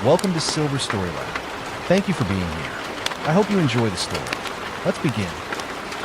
Welcome to Silver Story Lab. Thank you for being here. I hope you enjoy the story. Let's begin.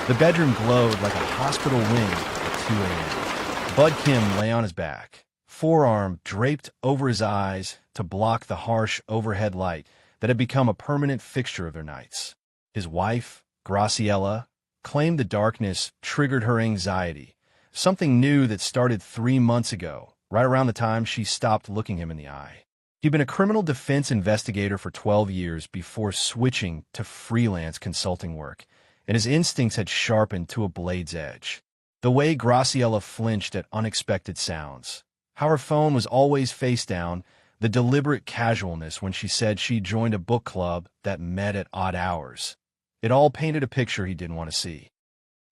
The bedroom glowed like a hospital wing at 2 a.m. Bud Kim lay on his back, forearm draped over his eyes to block the harsh overhead light that had become a permanent fixture of their nights. His wife, Graciela, claimed the darkness triggered her anxiety, something new that started 3 months ago, right around the time she stopped looking him in the eye. He'd been a criminal defense investigator for 12 years before switching to freelance consulting work, and his instincts had sharpened to a blade's edge. The way Graciela flinched at unexpected sounds, how her phone was always face down, the deliberate casualness when she said she joined a book club that met at odd hours. It all painted a picture he didn't want to see.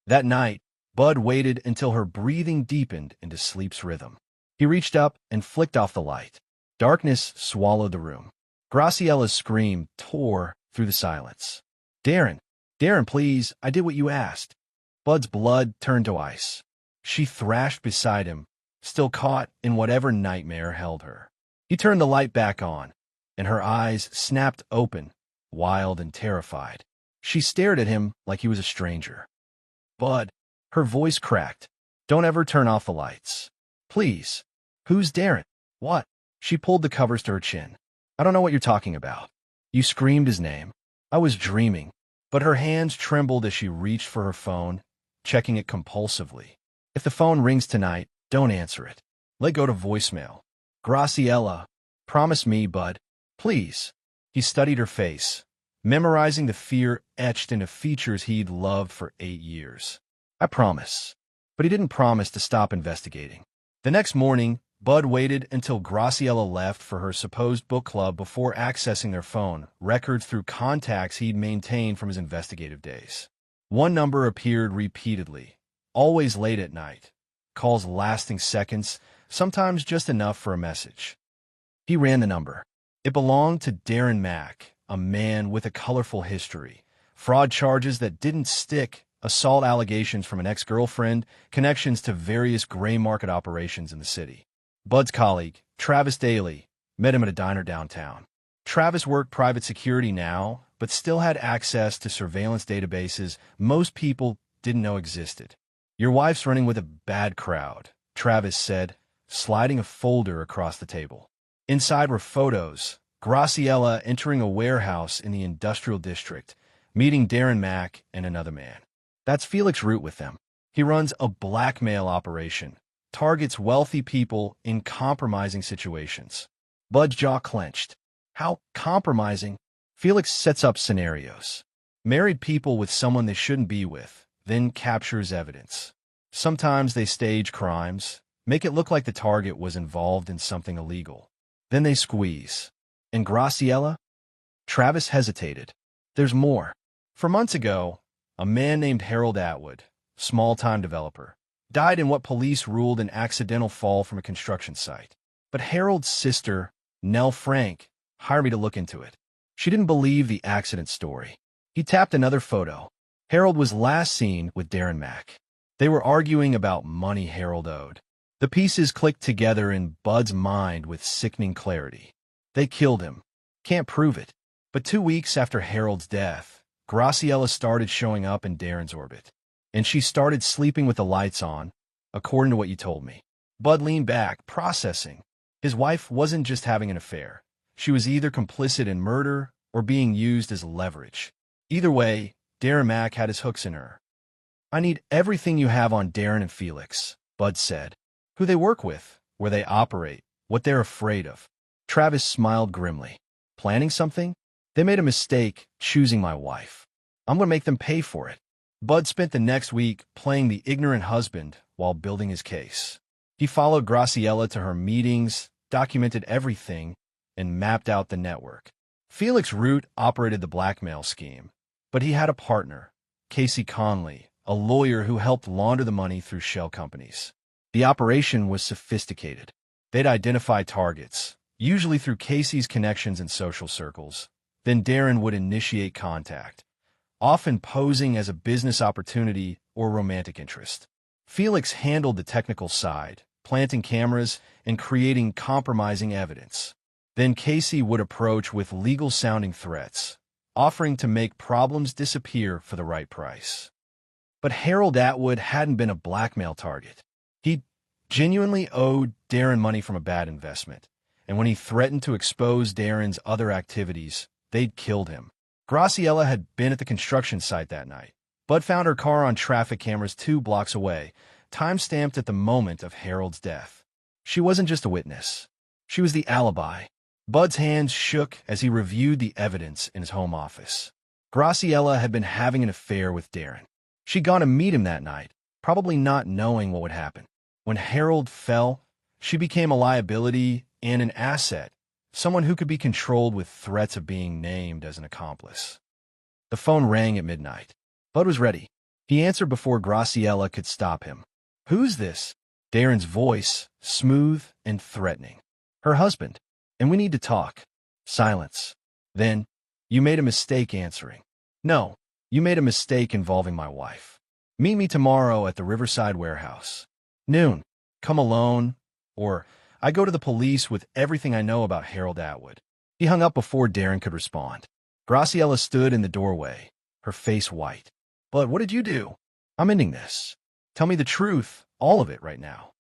That night, Bud waited until her breathing deepened into sleep's rhythm. He reached up and flicked off the light. Darkness swallowed the room. Graciela's scream tore through the silence. Darren, please, I did what you asked." Bud's blood turned to ice. She thrashed beside him, still caught in whatever nightmare held her. He turned the light back on, and her eyes snapped open, wild and terrified. She stared at him like he was a stranger. "Bud," her voice cracked, "don't ever turn off the lights. Please." "Who's Darren? What?" She pulled the covers to her chin. "I don't know what you're talking about." "You screamed his name." "I was dreaming." But her hands trembled as she reached for her phone, checking it compulsively. "If the phone rings tonight, don't answer it. Let go to voicemail." "Graciela, promise me, Bud. Please." He studied her face, memorizing the fear etched into features he'd loved for 8 years. "I promise." But he didn't promise to stop investigating. The next morning, Bud waited until Graciela left for her supposed book club before accessing their phone records through contacts he'd maintained from his investigative days. One number appeared repeatedly, always late at night, calls lasting seconds, sometimes just enough for a message. He ran the number. It belonged to Darren Mack, a man with a colorful history, fraud charges that didn't stick, assault allegations from an ex-girlfriend, connections to various gray market operations in the city. Bud's colleague, Travis Daly, met him at a diner downtown. Travis worked private security now, but still had access to surveillance databases most people didn't know existed. "Your wife's running with a bad crowd," Travis said, sliding a folder across the table. Inside were photos, Graciela entering a warehouse in the industrial district, meeting Darren Mack and another man. "That's Felix Root with them. He runs a blackmail operation, targets wealthy people in compromising situations." Bud's jaw clenched. "How compromising?" "Felix sets up scenarios. Married people with someone they shouldn't be with, then captures evidence. Sometimes they stage crimes, make it look like the target was involved in something illegal. Then they squeeze." "And Graciela?" Travis hesitated. "There's more. For months ago, a man named Harold Atwood, small-time developer, died in what police ruled an accidental fall from a construction site. But Harold's sister, Nell Frank, hired me to look into it. She didn't believe the accident story." He tapped another photo. Harold was last seen with Darren Mack. They were arguing about money Harold owed. The pieces clicked together in Bud's mind with sickening clarity. They killed him. Can't prove it. But 2 weeks after Harold's death, Graciela started showing up in Darren's orbit. "And she started sleeping with the lights on, according to what you told me." Bud leaned back, processing. His wife wasn't just having an affair. She was either complicit in murder or being used as leverage. Either way, Darren Mack had his hooks in her. "I need everything you have on Darren and Felix," Bud said. "Who they work with, where they operate, what they're afraid of." Travis smiled grimly. "Planning something? They made a mistake choosing my wife. I'm going to make them pay for it." Bud spent the next week playing the ignorant husband while building his case. He followed Graciela to her meetings, documented everything, and mapped out the network. Felix Root operated the blackmail scheme, but he had a partner, Casey Conley, a lawyer who helped launder the money through shell companies. The operation was sophisticated. They'd identify targets, usually through Casey's connections in social circles. Then Darren would initiate contact, often posing as a business opportunity or romantic interest. Felix handled the technical side, planting cameras and creating compromising evidence. Then Casey would approach with legal-sounding threats, offering to make problems disappear for the right price. But Harold Atwood hadn't been a blackmail target. He genuinely owed Darren money from a bad investment, and when he threatened to expose Darren's other activities, they'd killed him. Graciela had been at the construction site that night. Bud found her car on traffic cameras 2 blocks away, time-stamped at the moment of Harold's death. She wasn't just a witness. She was the alibi. Bud's hands shook as he reviewed the evidence in his home office. Graciela had been having an affair with Darren. She'd gone to meet him that night, probably not knowing what would happen. When Harold fell, she became a liability and an asset, someone who could be controlled with threats of being named as an accomplice. The phone rang at midnight. Bud was ready. He answered before Graciela could stop him. "Who's this?" Darren's voice, smooth and threatening. "Her husband. And we need to talk." Silence. Then, "You made a mistake answering." "No, you made a mistake involving my wife. Meet me tomorrow at the Riverside warehouse. Noon. Come alone, or I go to the police with everything I know about Harold Atwood." He hung up before Darren could respond. Graciela stood in the doorway, her face white. "But what did you do?" "I'm ending this. Tell me the truth, all of it right now."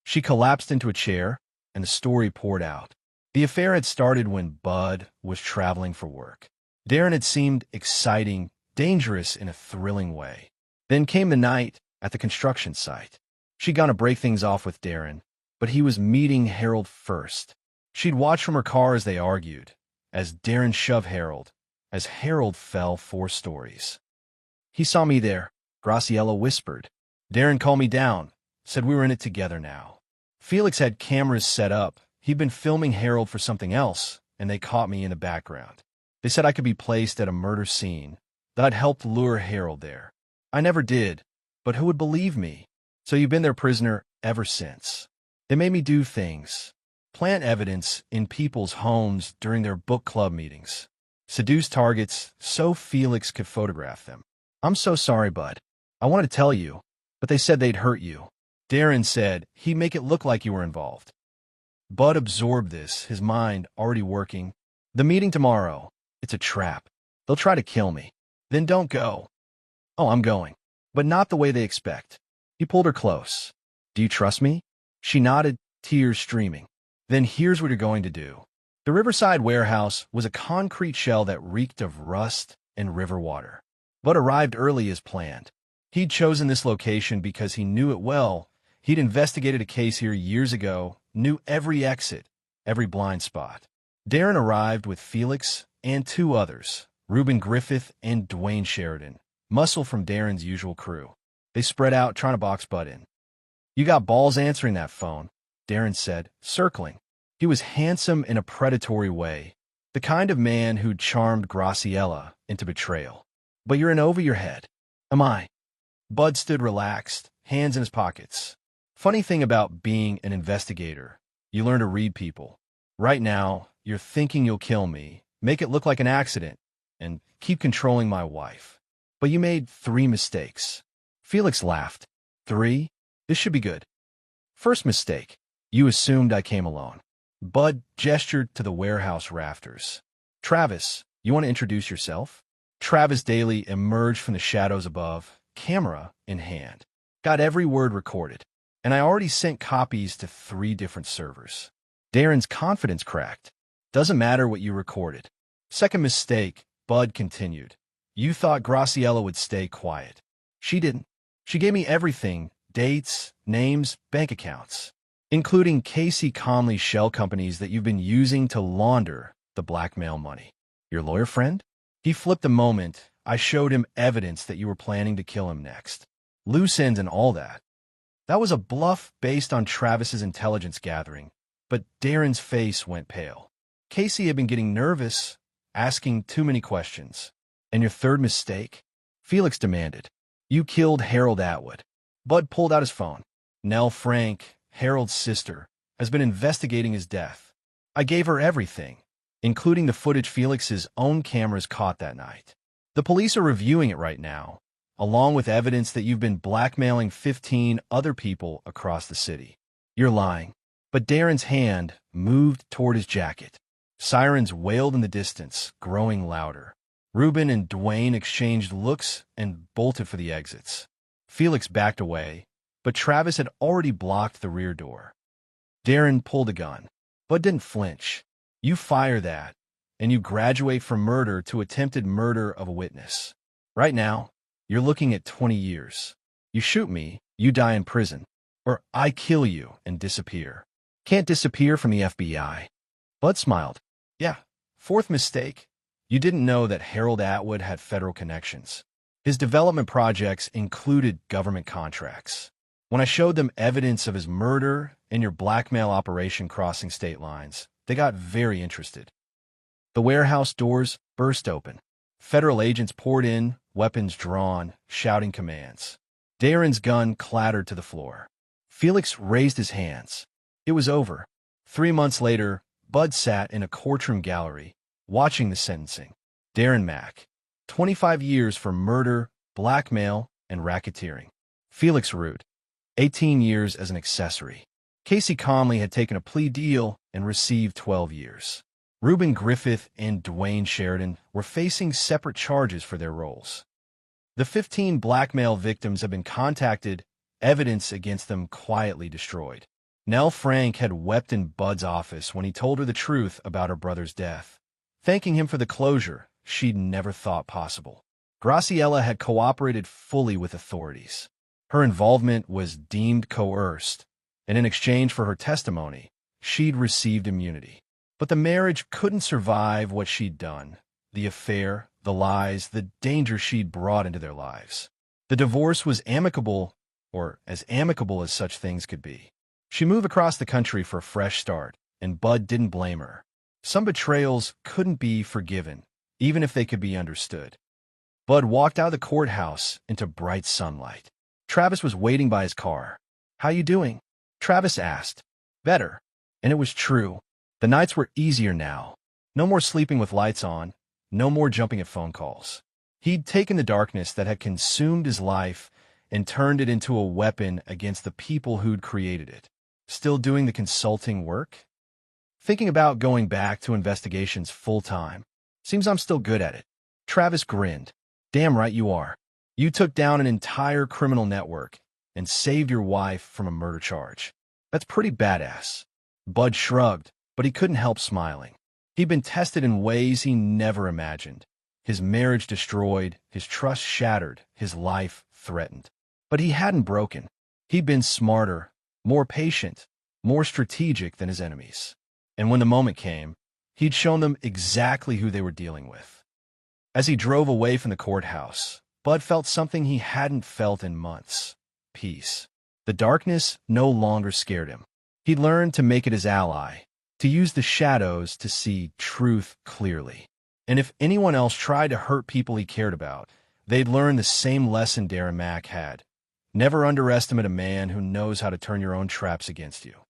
She collapsed into a chair, and the story poured out. The affair had started when Bud was traveling for work. Darren had seemed exciting, dangerous in a thrilling way. Then came the night at the construction site. She'd gone to break things off with Darren, but he was meeting Harold first. She'd watched from her car as they argued, as Darren shoved Harold, as Harold fell 4 stories. "He saw me there," Graciela whispered. "Darren called me down, said we were in it together now." Felix had cameras set up. He'd been filming Harold for something else, and they caught me in the background. They said I could be placed at a murder scene, that I'd helped lure Harold there. I never did, but who would believe me? "So you've been their prisoner ever since." "They made me do things. Plant evidence in people's homes during their book club meetings. Seduce targets so Felix could photograph them. I'm so sorry, Bud. I wanted to tell you, but they said they'd hurt you." Darren said he'd make it look like you were involved. Bud absorbed this, his mind already working. "The meeting tomorrow. It's a trap. They'll try to kill me." "Then don't go." "Oh, I'm going. But not the way they expect." He pulled her close. "Do you trust me?" She nodded, tears streaming. "Then here's what you're going to do." The Riverside warehouse was a concrete shell that reeked of rust and river water. Bud arrived early as planned. He'd chosen this location because he knew it well. He'd investigated a case here years ago, knew every exit, every blind spot. Darren arrived with Felix and 2 others, Reuben Griffith and Dwayne Sheridan, muscle from Darren's usual crew. They spread out trying to box Bud in. "You got balls answering that phone," Darren said, circling. He was handsome in a predatory way, the kind of man who'd charmed Graciela into betrayal. "But you're in over your head." "Am I?" Bud stood relaxed, hands in his pockets. "Funny thing about being an investigator, you learn to read people. Right now, you're thinking you'll kill me, make it look like an accident, and keep controlling my wife. But you made 3 mistakes." Felix laughed. 3? This should be good." "First mistake. You assumed I came alone." Bud gestured to the warehouse rafters. "Travis, you want to introduce yourself?" Travis Daly emerged from the shadows above, camera in hand. "Got every word recorded, and I already sent copies to 3 different servers." Darren's confidence cracked. "Doesn't matter what you recorded." "Second mistake," Bud continued. "You thought Graciela would stay quiet. She didn't. She gave me everything, dates, names, bank accounts, including Casey Conley's shell companies that you've been using to launder the blackmail money." "Your lawyer friend?" He flipped a moment. "I showed him evidence that you were planning to kill him next. Loose ends and all that." That was a bluff based on Travis's intelligence gathering, but Darren's face went pale. Casey had been getting nervous, asking too many questions. "And your third mistake?" Felix demanded. "You killed Harold Atwood." Bud pulled out his phone. "Nell Frank, Harold's sister, has been investigating his death. I gave her everything, including the footage Felix's own cameras caught that night. The police are reviewing it right now, along with evidence that you've been blackmailing 15 other people across the city." "You're lying." But Darren's hand moved toward his jacket. Sirens wailed in the distance, growing louder. Reuben and Dwayne exchanged looks and bolted for the exits. Felix backed away, but Travis had already blocked the rear door. Darren pulled a gun, but didn't flinch. You fire that, and you graduate from murder to attempted murder of a witness. Right now, you're looking at 20 years. You shoot me, you die in prison. Or I kill you and disappear. Can't disappear from the FBI. Bud smiled. Yeah, fourth mistake. You didn't know that Harold Atwood had federal connections. His development projects included government contracts. When I showed them evidence of his murder and your blackmail operation crossing state lines, they got very interested. The warehouse doors burst open. Federal agents poured in, weapons drawn, shouting commands. Darren's gun clattered to the floor. Felix raised his hands. It was over. 3 months later, Bud sat in a courtroom gallery, watching the sentencing. Darren Mack, 25 years for murder, blackmail, and racketeering. Felix Root, 18 years as an accessory. Casey Conley had taken a plea deal and received 12 years. Reuben Griffith and Dwayne Sheridan were facing separate charges for their roles. The 15 blackmail victims had been contacted, evidence against them quietly destroyed. Nell Frank had wept in Bud's office when he told her the truth about her brother's death, thanking him for the closure she'd never thought possible. Graciela had cooperated fully with authorities. Her involvement was deemed coerced, and in exchange for her testimony, she'd received immunity. But the marriage couldn't survive what she'd done, the affair, the lies, the danger she'd brought into their lives. The divorce was amicable, or as amicable as such things could be. She moved across the country for a fresh start, and Bud didn't blame her. Some betrayals couldn't be forgiven, even if they could be understood. Bud walked out of the courthouse into bright sunlight. Travis was waiting by his car. "How you doing?" Travis asked. "Better." And it was true. The nights were easier now. No more sleeping with lights on, no more jumping at phone calls. He'd taken the darkness that had consumed his life and turned it into a weapon against the people who'd created it. Still doing the consulting work? Thinking about going back to investigations full-time. Seems I'm still good at it. Travis grinned. "Damn right you are. You took down an entire criminal network and saved your wife from a murder charge. That's pretty badass." Bud shrugged, but he couldn't help smiling. He'd been tested in ways he never imagined. His marriage destroyed, his trust shattered, his life threatened. But he hadn't broken. He'd been smarter, more patient, more strategic than his enemies. And when the moment came, he'd shown them exactly who they were dealing with. As he drove away from the courthouse, Bud felt something he hadn't felt in months: peace. The darkness no longer scared him. He learned to make it his ally, to use the shadows to see truth clearly. And if anyone else tried to hurt people he cared about, they'd learn the same lesson Darren Mack had. Never underestimate a man who knows how to turn your own traps against you.